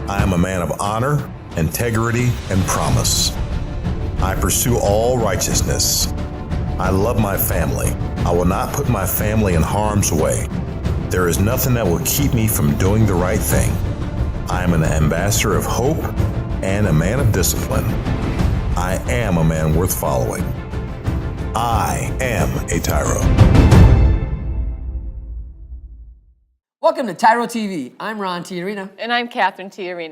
I am a man of honor, integrity, and promise. I pursue all righteousness. I love my family. I will not put my family in harm's way. There is nothing that will keep me from doing the right thing. I am an ambassador of hope and a man of discipline. I am a man worth following. I am a TYRO. Welcome to TYRO TV. I'm Ron Cathy. And I'm Catherine Cathy.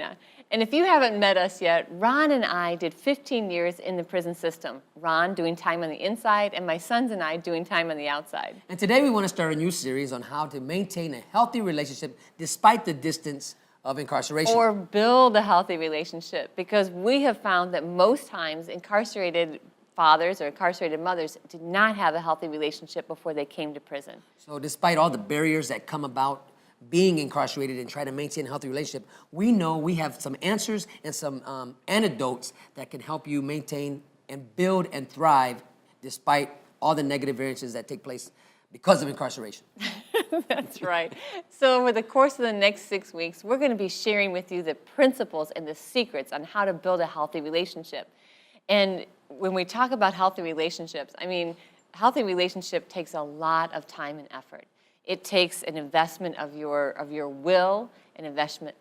And if you haven't met us yet, Ron and I did 15 years in the prison system. Ron doing time on the inside, and my sons and I doing time on the outside. And today we want to start a new series on how to maintain a healthy relationship despite the distance of incarceration. Or build a healthy relationship, because we have found that most times incarcerated fathers or incarcerated mothers did not have a healthy relationship before they came to prison. So despite all the barriers that come about being incarcerated and trying to maintain a healthy relationship, we know we have some answers and some antidotes that can help you maintain and build and thrive despite all the negative variances that take place because of incarceration. That's right. So over the course of the next 6 weeks, we're going to be sharing with you the principles and the secrets on how to build a healthy relationship. And when we talk about healthy relationships, I mean, healthy relationship takes a lot of time and effort. It takes an investment of your will, an investment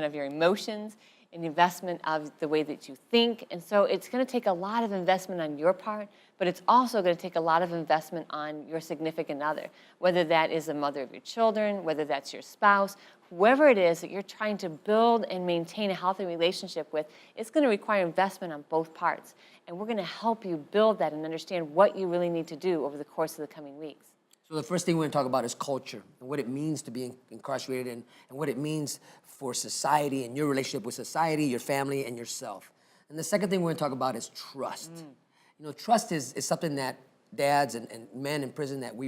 of your emotions, an investment of the way that you think. And so it's going to take a lot of investment on your part, but it's also going to take a lot of investment on your significant other, whether that is the mother of your children, whether that's your spouse, whoever it is that you're trying to build and maintain a healthy relationship with. It's going to require investment on both parts. And we're going to help you build that and understand what you really need to do over the course of the coming weeks. So the first thing we're going to talk about is culture and what it means to be incarcerated and what it means for society and your relationship with society, your family, and yourself. And the second thing we're going to talk about is trust. You know, trust is something that dads and men in prison that we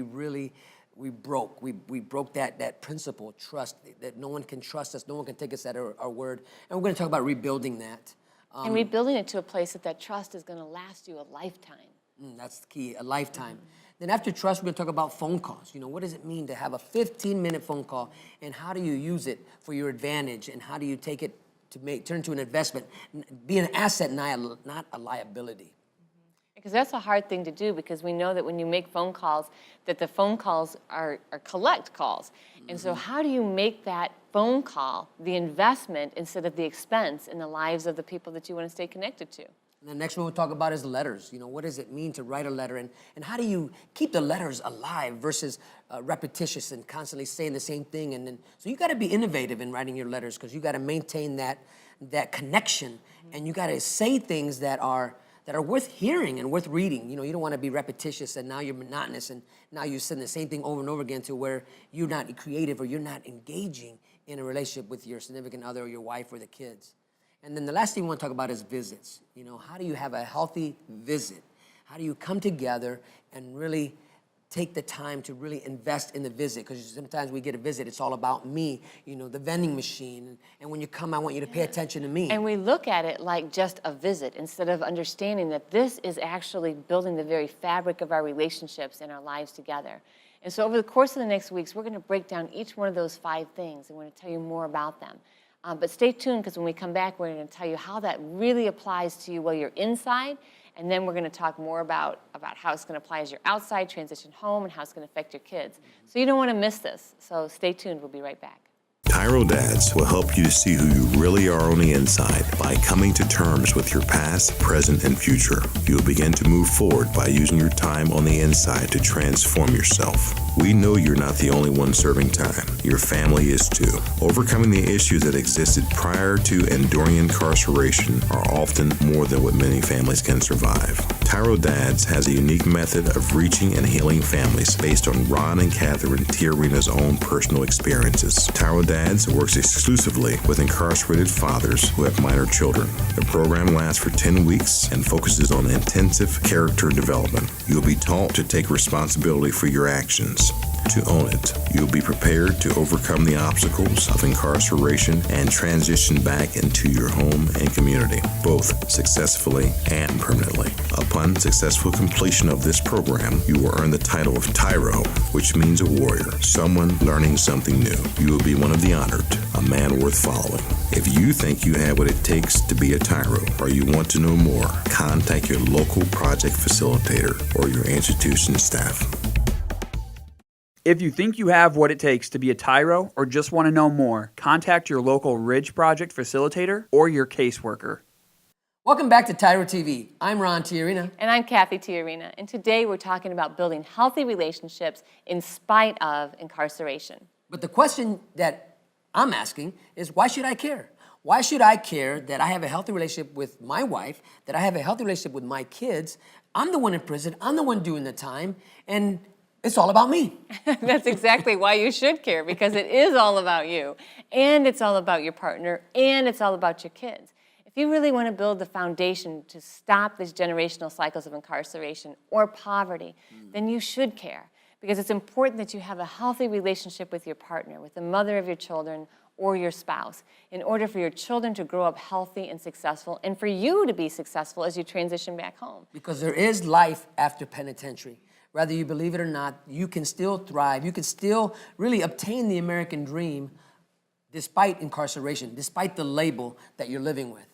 broke. We broke that principle, trust, that no one can trust us, no one can take us at our word. And we're going to talk about rebuilding that. And rebuilding it to a place that trust is going to last you a lifetime. That's the key, a lifetime. Then after trust, we're going to talk about phone calls. You know, what does it mean to have a 15-minute phone call, and how do you use it for your advantage, and how do you take it to turn into an investment, be an asset, not a liability? Because that's a hard thing to do, because we know that when you make phone calls, that the phone calls are collect calls. And so how do you make that phone call the investment instead of the expense in the lives of the people that you want to stay connected to? And the next one we'll talk about is letters. You know, what does it mean to write a letter, and how do you keep the letters alive versus repetitious and constantly saying the same thing? And then, so you got to be innovative in writing your letters, because you got to maintain that connection, and you got to say things that are worth hearing and worth reading. You know, you don't want to be repetitious and now you're monotonous and now you're saying the same thing over and over again to where you're not creative or you're not engaging in a relationship with your significant other or your wife or the kids. And then the last thing we want to talk about is visits. You know, how do you have a healthy visit? How do you come together and really take the time to really invest in the visit? Because sometimes we get a visit, it's all about me, you know, the vending machine. And when you come, I want you to pay attention to me. And we look at it like just a visit instead of understanding that this is actually building the very fabric of our relationships and our lives together. And so over the course of the next weeks, we're going to break down each one of those 5 things, and we're going to tell you more about them. But stay tuned, because when we come back, we're going to tell you how that really applies to you while you're inside, and then we're going to talk more about how it's going to apply as you're outside, transition home, and how it's going to affect your kids. So you don't want to miss this. So stay tuned. We'll be right back. TYRO Dads will help you to see who you really are on the inside by coming to terms with your past, present, and future. You will begin to move forward by using your time on the inside to transform yourself. We know you're not the only one serving time. Your family is too. Overcoming the issues that existed prior to and during incarceration are often more than what many families can survive. TYRO Dads has a unique method of reaching and healing families based on Ron and Catherine Tiarina's own personal experiences. TYRO Dads works exclusively with incarcerated fathers who have minor children. The program lasts for 10 weeks and focuses on intensive character development. You'll be taught to take responsibility for your actions. to own it. You'll be prepared to overcome the obstacles of incarceration and transition back into your home and community, both successfully and permanently. Upon successful completion of this program, you will earn the title of TYRO, which means a warrior, someone learning something new. You will be one of the honored, a man worth following. If you think you have what it takes to be a TYRO, or you want to know more, contact your local project facilitator or your institution staff. If you think you have what it takes to be a TYRO or just want to know more, contact your local Ridge Project facilitator or your caseworker. Welcome back to TYRO TV. I'm Ron Cathy. And I'm Cathy Tiarina. And today we're talking about building healthy relationships in spite of incarceration. But the question that I'm asking is, why should I care? Why should I care that I have a healthy relationship with my wife, that I have a healthy relationship with my kids? I'm the one in prison. I'm the one doing the time. And it's all about me. That's exactly why you should care, because it is all about you. And it's all about your partner. And it's all about your kids. If you really want to build the foundation to stop these generational cycles of incarceration or poverty, then you should care. Because it's important that you have a healthy relationship with your partner, with the mother of your children, or your spouse, in order for your children to grow up healthy and successful, and for you to be successful as you transition back home. Because there is life after penitentiary. Whether you believe it or not, you can still thrive. You can still really obtain the American dream despite incarceration, despite the label that you're living with.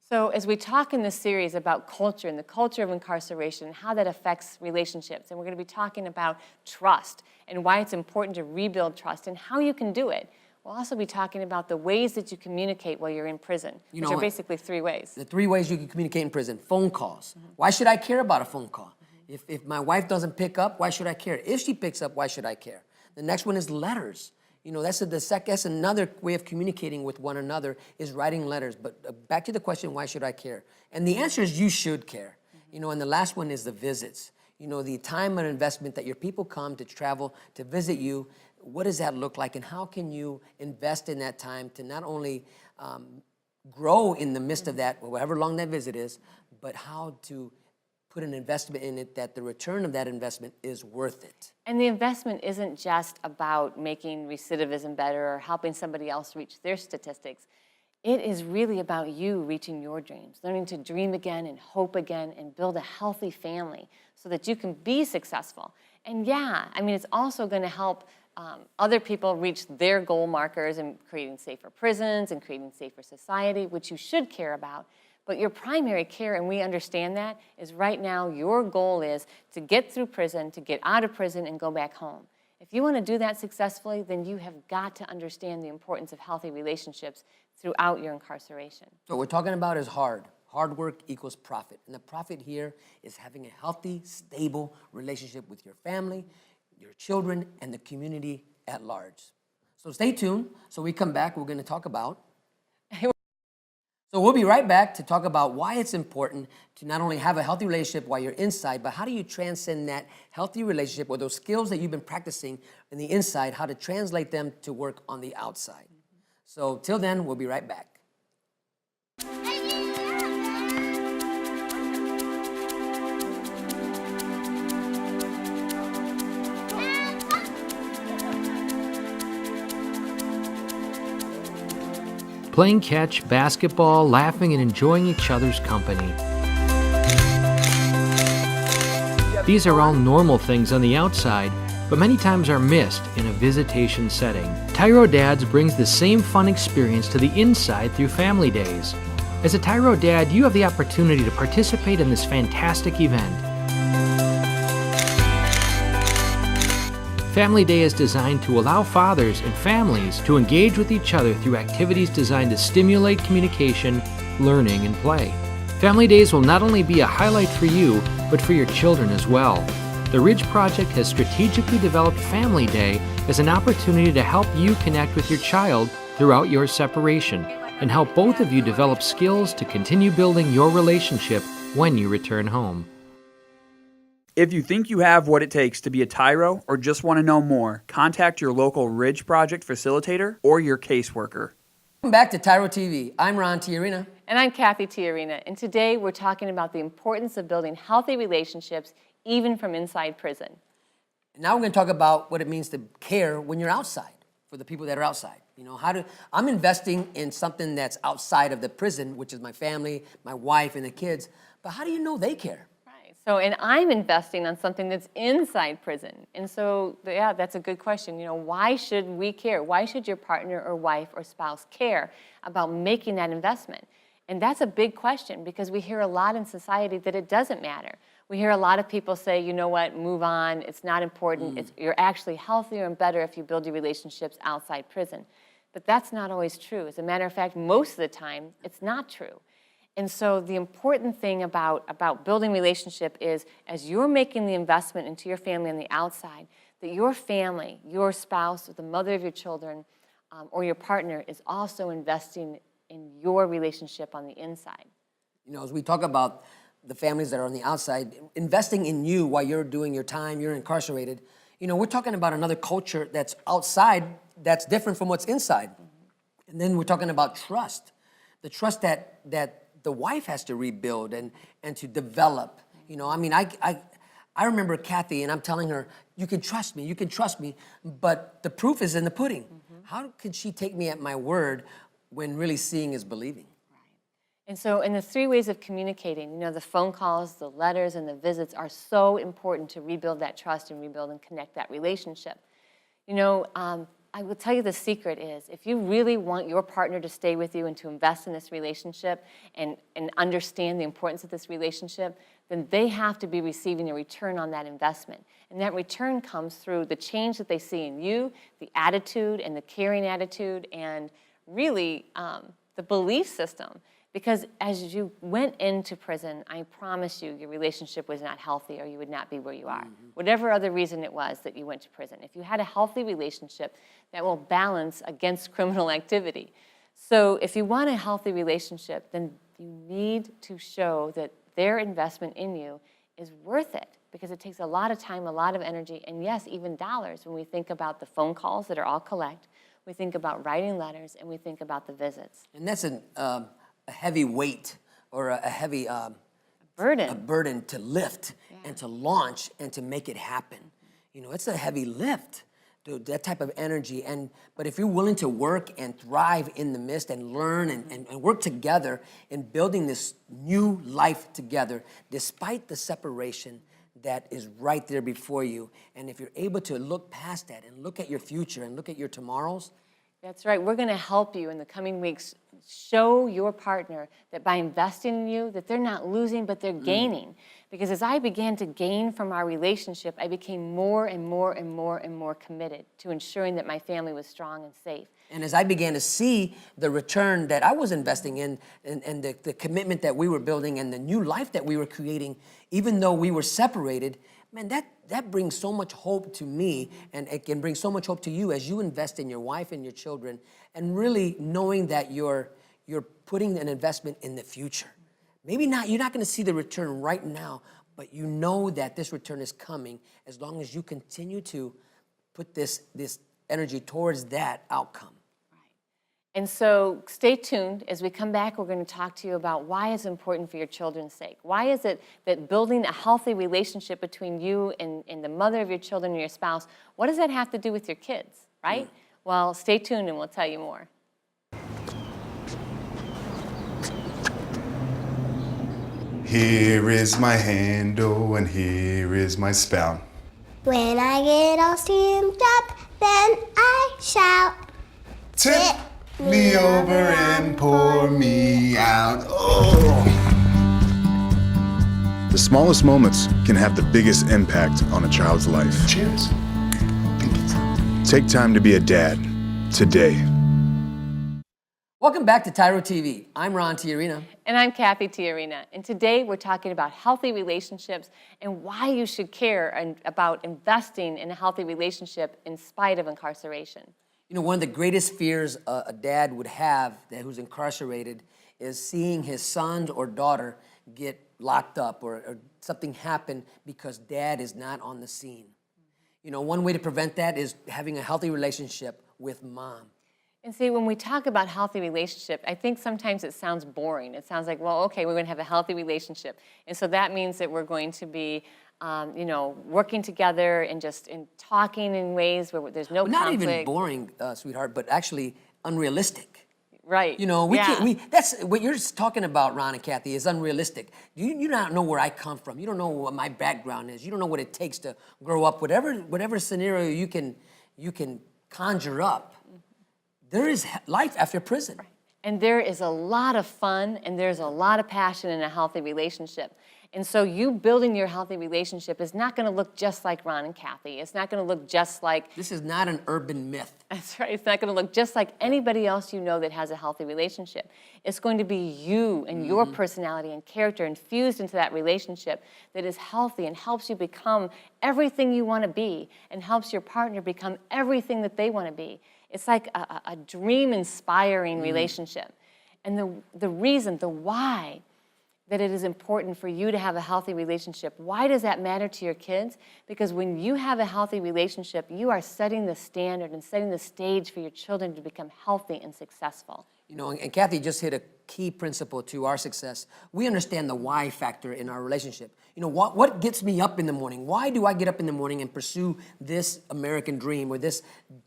So as we talk in this series about culture and the culture of incarceration, how that affects relationships, and we're going to be talking about trust and why it's important to rebuild trust and how you can do it. We'll also be talking about the ways that you communicate while you're in prison, which are basically 3 ways. The 3 ways you can communicate in prison. Phone calls. Why should I care about a phone call? If my wife doesn't pick up, why should I care? If she picks up, why should I care? The next one is letters. That's another way of communicating with one another, is writing letters. But back to the question, why should I care? And the answer is you should care. And the last one is the visits. The time and investment that your people come to travel to visit you. What does that look like, and how can you invest in that time to not only grow in the midst of that, however long that visit is, but how to put an investment in it that the return of that investment is worth it. And the investment isn't just about making recidivism better or helping somebody else reach their statistics. It is really about you reaching your dreams, learning to dream again and hope again and build a healthy family so that you can be successful. And it's also going to help other people reach their goal markers in creating safer prisons and creating safer society, which you should care about. But your primary care, and we understand that, is right now your goal is to get through prison, to get out of prison and go back home. If you want to do that successfully, then you have got to understand the importance of healthy relationships throughout your incarceration. So what we're talking about is hard. Hard work equals profit. And the profit here is having a healthy, stable relationship with your family, your children, and the community at large. So stay tuned. So we come back, we're going to talk about. So we'll be right back to talk about why it's important to not only have a healthy relationship while you're inside, but how do you transcend that healthy relationship or those skills that you've been practicing in the inside, how to translate them to work on the outside. So till then, we'll be right back. Playing catch, basketball, laughing, and enjoying each other's company. These are all normal things on the outside, but many times are missed in a visitation setting. TYRO Dads brings the same fun experience to the inside through Family Days. As a TYRO Dad, you have the opportunity to participate in this fantastic event. Family Day is designed to allow fathers and families to engage with each other through activities designed to stimulate communication, learning, and play. Family Days will not only be a highlight for you, but for your children as well. The Ridge Project has strategically developed Family Day as an opportunity to help you connect with your child throughout your separation and help both of you develop skills to continue building your relationship when you return home. If you think you have what it takes to be a TYRO or just want to know more, contact your local Ridge Project facilitator or your caseworker. Welcome back to TYRO TV. I'm Ron Cathy. And I'm Cathy Tiarina. And today we're talking about the importance of building healthy relationships even from inside prison. And now we're going to talk about what it means to care when you're outside, for the people that are outside. You know, I'm investing in something that's outside of the prison, which is my family, my wife, and the kids. But how do you know they care? Right. So, and I'm investing on something that's inside prison. And so, yeah, that's a good question. You know, why should we care? Why should your partner or wife or spouse care about making that investment? And that's a big question, because we hear a lot in society that it doesn't matter. We hear a lot of people say, you know what, move on, it's not important. You're actually healthier and better if you build your relationships outside prison. But that's not always true. As a matter of fact, most of the time, it's not true. And so the important thing about building relationship is, as you're making the investment into your family on the outside, that your family, your spouse, or the mother of your children, or your partner is also investing in your relationship on the inside. You know, as we talk about the families that are on the outside, investing in you while you're doing your time, you're incarcerated, you know, we're talking about another culture that's outside that's different from what's inside. And then we're talking about trust, the trust that the wife has to rebuild and to develop. You know, I mean, I remember Kathy, and I'm telling her, you can trust me, but the proof is in the pudding. How could she take me at my word when really seeing is believing? And so, in the 3 ways of communicating, you know, the phone calls, the letters, and the visits are so important to rebuild that trust and rebuild and connect that relationship. You know, I will tell you the secret is, if you really want your partner to stay with you and to invest in this relationship and understand the importance of this relationship, then they have to be receiving a return on that investment. And that return comes through the change that they see in you, the attitude and the caring attitude, and really the belief system. Because as you went into prison, I promise you, your relationship was not healthy, or you would not be where you are. Whatever other reason it was that you went to prison. If you had a healthy relationship, that will balance against criminal activity. So if you want a healthy relationship, then you need to show that their investment in you is worth it, because it takes a lot of time, a lot of energy, and yes, even dollars when we think about the phone calls that are all collect, we think about writing letters, and we think about the visits. And that's a heavy weight, or a heavy Burden. To lift and to launch and to make it happen. You know, it's a heavy lift, dude, that type of energy. But if you're willing to work and thrive in the midst and learn and work together in building this new life together, despite the separation that is right there before you, and if you're able to look past that and look at your future and look at your tomorrows. That's right. We're going to help you in the coming weeks show your partner that by investing in you, that they're not losing, but they're gaining. Because as I began to gain from our relationship, I became more and more and more and more committed to ensuring that my family was strong and safe. And as I began to see the return that I was investing in, and the commitment that we were building and the new life that we were creating, even though we were separated, man, that brings so much hope to me, and it can bring so much hope to you as you invest in your wife and your children, and really knowing that you're putting an investment in the future. Maybe not, you're not going to see the return right now, but you know that this return is coming as long as you continue to put this energy towards that outcome. And so stay tuned. As we come back, we're going to talk to you about why it's important for your children's sake. Why is it that building a healthy relationship between you and the mother of your children and your spouse, what does that have to do with your kids, right? Well, stay tuned and we'll tell you more. Here is my handle and here is my spout. When I get all steamed up, then I shout. Tip me over and pour me out. Oh. The smallest moments can have the biggest impact on a child's life. Cheers. Take time to be a dad today. Welcome back to TYRO TV. I'm Ron Cathy. And I'm Kathy Tiarina. And today we're talking about healthy relationships and why you should care about investing in a healthy relationship in spite of incarceration. You know, one of the greatest fears a dad would have who's incarcerated is seeing his son or daughter get locked up or something happen because dad is not on the scene. You know, one way to prevent that is having a healthy relationship with mom. And see, when we talk about healthy relationship, I think sometimes it sounds boring. It sounds like, well, okay, we're going to have a healthy relationship. And so that means that we're going to be working together and just in talking in ways where there's no Not conflict. even boring, sweetheart, but actually unrealistic. Right. We Yeah. can't, that's what you're talking about, Ron and Kathy, is unrealistic. You don't know where I come from. You don't know what my background is. You don't know what it takes to grow up. Whatever scenario you can conjure up, there is life after prison. And there is a lot of fun and there's a lot of passion in a healthy relationship. And so you building your healthy relationship is not going to look just like Ron and Kathy. It's not going to look just like... This is not an urban myth. That's right. It's not going to look just like anybody else you know that has a healthy relationship. It's going to be you and your personality and character infused into that relationship that is healthy and helps you become everything you want to be and helps your partner become everything that they want to be. It's like a dream-inspiring relationship. And the reason, the why, that it is important for you to have a healthy relationship. Why does that matter to your kids? Because when you have a healthy relationship, you are setting the standard and setting the stage for your children to become healthy and successful. And Kathy just hit a key principle to our success. We understand the why factor in our relationship. What gets me up in the morning? Why do I get up in the morning and pursue this American dream or this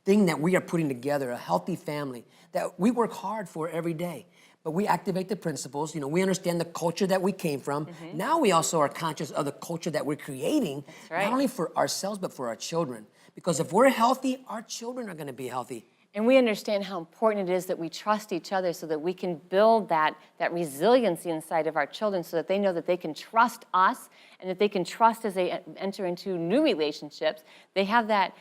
thing that we are putting together, a healthy family that we work hard for every day? But we activate the principles. We understand the culture that we came from. Now we also are conscious of the culture that we're creating, not only for ourselves, but for our children. Because if we're healthy, our children are going to be healthy. And we understand how important it is that we trust each other so that we can build that resiliency inside of our children so that they know that they can trust us and that they can trust as they enter into new relationships. They have that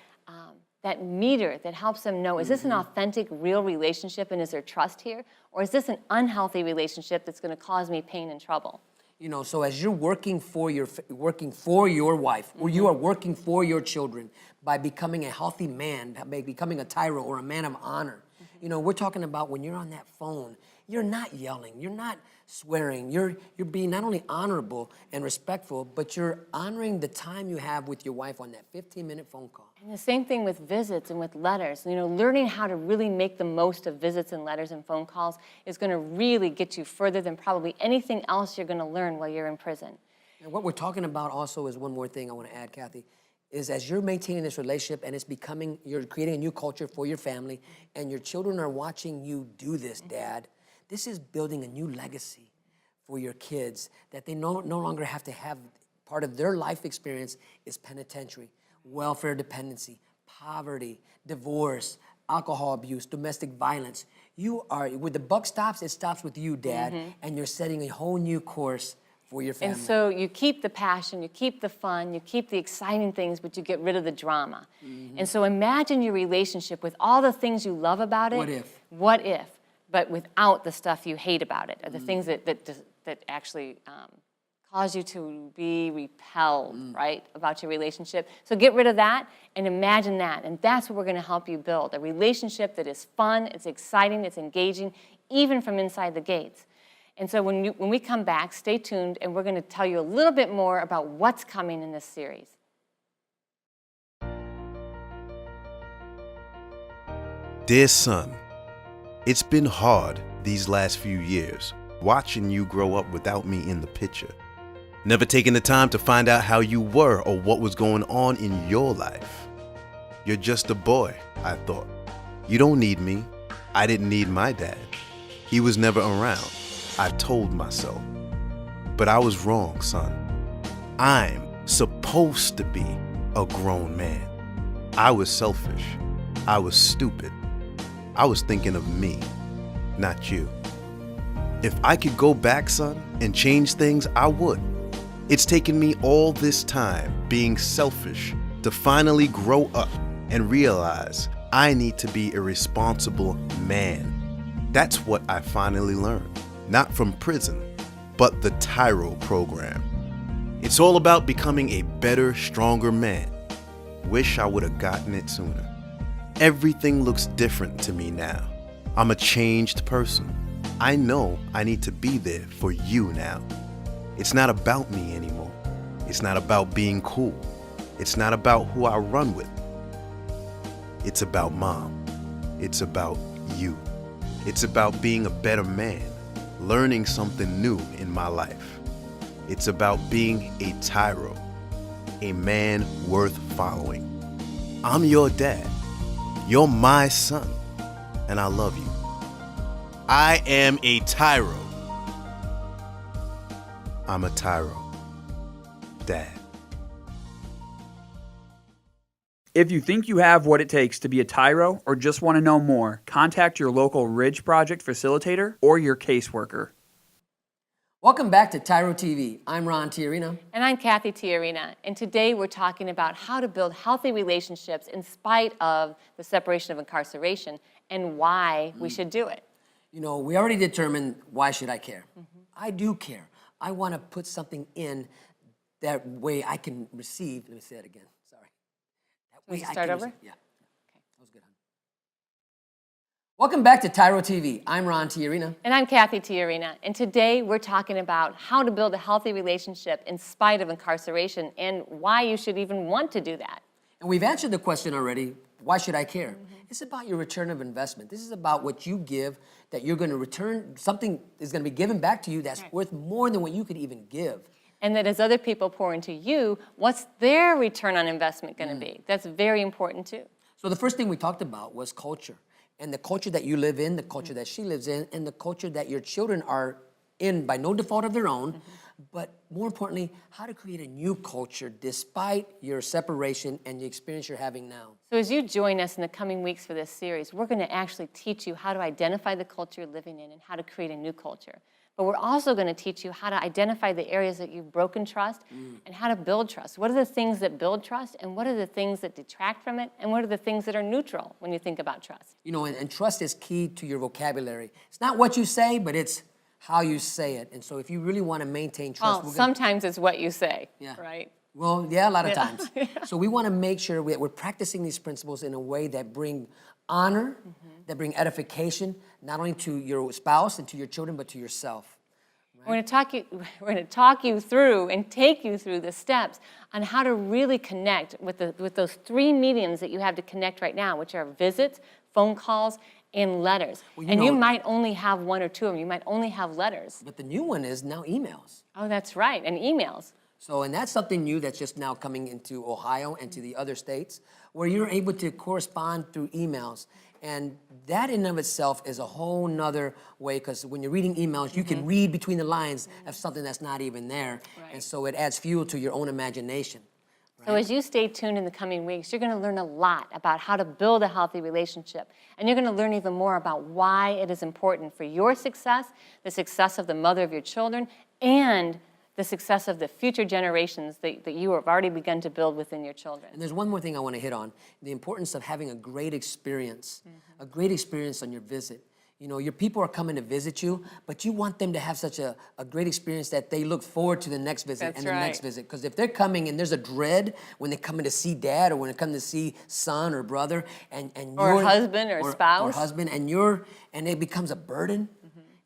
meter that helps them know, is this an authentic, real relationship and is there trust here? Or is this an unhealthy relationship that's going to cause me pain and trouble? So as you're working for your wife, or you are working for your children by becoming a healthy man, by becoming a TYRO or a man of honor, we're talking about when you're on that phone, you're not yelling, you're not swearing, you're being not only honorable and respectful, but you're honoring the time you have with your wife on that 15-minute phone call. And the same thing with visits and with letters. Learning how to really make the most of visits and letters and phone calls is going to really get you further than probably anything else you're going to learn while you're in prison. And what we're talking about also is one more thing I want to add, Kathy, is as you're maintaining this relationship and you're creating a new culture for your family and your children are watching you do this, Dad, this is building a new legacy for your kids that they no longer have to have. Part of their life experience is penitentiary, welfare dependency, poverty, divorce, alcohol abuse, domestic violence. Where the buck stops, it stops with you, Dad, and you're setting a whole new course for your family. And so you keep the passion, you keep the fun, you keep the exciting things, but you get rid of the drama. And so imagine your relationship with all the things you love about it. What if? What if? But without the stuff you hate about it, or the things that actually cause you to be repelled, right, about your relationship. So get rid of that and imagine that. And that's what we're going to help you build, a relationship that is fun, it's exciting, it's engaging, even from inside the gates. And so when we come back, stay tuned, and we're going to tell you a little bit more about what's coming in this series. Dear son, it's been hard these last few years, watching you grow up without me in the picture. Never taking the time to find out how you were or what was going on in your life. You're just a boy, I thought. You don't need me. I didn't need my dad. He was never around, I told myself. But I was wrong, son. I'm supposed to be a grown man. I was selfish. I was stupid. I was thinking of me, not you. If I could go back, son, and change things, I would. It's taken me all this time being selfish to finally grow up and realize I need to be a responsible man. That's what I finally learned, not from prison, but the TYRO program. It's all about becoming a better, stronger man. Wish I would have gotten it sooner. Everything looks different to me now. I'm a changed person. I know I need to be there for you now. It's not about me anymore. It's not about being cool. It's not about who I run with. It's about Mom. It's about you. It's about being a better man, learning something new in my life. It's about being a TYRO. a man worth following. I'm your dad. You're my son, and I love you. I am a TYRO. I'm a TYRO. Dad. If you think you have what it takes to be a TYRO or just want to know more, contact your local Ridge Project facilitator or your caseworker. Welcome back to TYRO TV. I'm Ron Cathy. And I'm Cathy Tiarina. And today we're talking about how to build healthy relationships in spite of the separation of incarceration and why we should do it. You know, we already determined why should I care. I do care. I want to put something in that way I can receive. Let me say that again. Sorry. That way Can we start over? Yeah. Okay. That was good, hon. Welcome back to TYRO TV. I'm Ron Cathy. And I'm Cathy Tiarina. And today we're talking about how to build a healthy relationship in spite of incarceration and why you should even want to do that. And we've answered the question already, why should I care? It's about your return of investment. This is about what you give, that you're going to return, something is going to be given back to you that's worth more than what you could even give. And that as other people pour into you, what's their return on investment going to be? That's very important too. So the first thing we talked about was culture. And the culture that you live in, the culture that she lives in, and the culture that your children are in by no default of their own. But more importantly, how to create a new culture despite your separation and the experience you're having now. So as you join us in the coming weeks for this series, we're going to actually teach you how to identify the culture you're living in and how to create a new culture. But we're also going to teach you how to identify the areas that you've broken trust and how to build trust. What are the things that build trust and what are the things that detract from it and what are the things that are neutral when you think about trust? You know, and trust is key to your vocabulary. It's not what you say, but it's how you say it. And so if you really want to maintain trust, Well, sometimes it's what you say, right? Well, yeah, a lot of times. So we want to make sure that we're practicing these principles in a way that bring honor, that bring edification, not only to your spouse and to your children, but to yourself. Right? We're going to talk you through and take you through the steps on how to really connect with those three mediums that you have to connect right now, which are visits, phone calls, and letters. Well, you might only have one or two of them. You might only have letters. But the new one is now emails. Oh, that's right, and emails. So, and that's something new that's just now coming into Ohio and to the other states, where you're able to correspond through emails. And that in and of itself is a whole nother way, because when you're reading emails, you can read between the lines of something that's not even there. Right. And so it adds fuel to your own imagination. So as you stay tuned in the coming weeks, you're going to learn a lot about how to build a healthy relationship. And you're going to learn even more about why it is important for your success, the success of the mother of your children, and the success of the future generations that you have already begun to build within your children. And there's one more thing I want to hit on, the importance of having a great experience on your visit. You know, your people are coming to visit you, but you want them to have such a great experience that they look forward to the next visit the next visit. Because if they're coming and there's a dread when they're coming to see dad or when they come to see son or brother or husband or spouse. Or husband, and it becomes a burden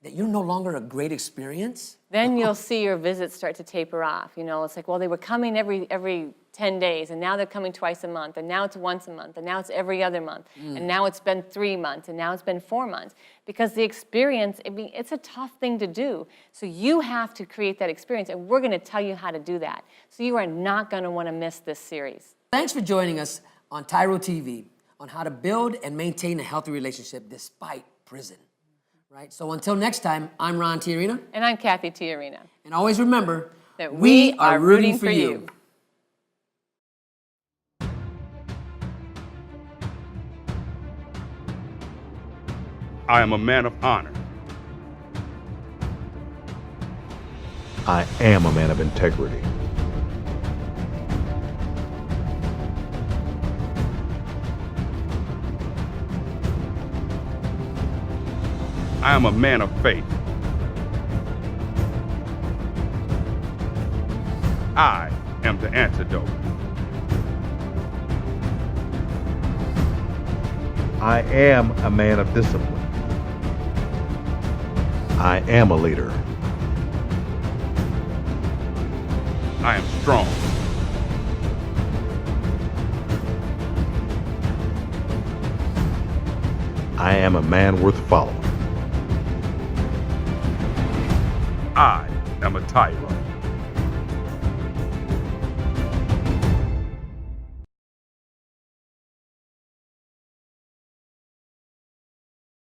that you're no longer a great experience. Then you'll see your visits start to taper off. You know, it's like, well, they were coming every 10 days, and now they're coming twice a month, and now it's once a month, and now it's every other month, and now it's been 3 months, and now it's been 4 months. Because the experience, I mean, it's a tough thing to do. So you have to create that experience, and we're going to tell you how to do that. So you are not going to want to miss this series. Thanks for joining us on TYRO TV on how to build and maintain a healthy relationship despite prison. Right? So until next time, I'm Ron Cathy. And I'm Cathy Tiarina. And always remember that we are rooting for you. I am a man of honor. I am a man of integrity. I am a man of faith. I am the antidote. I am a man of discipline. I am a leader. I am strong. I am a man worth following. I am a TYRO.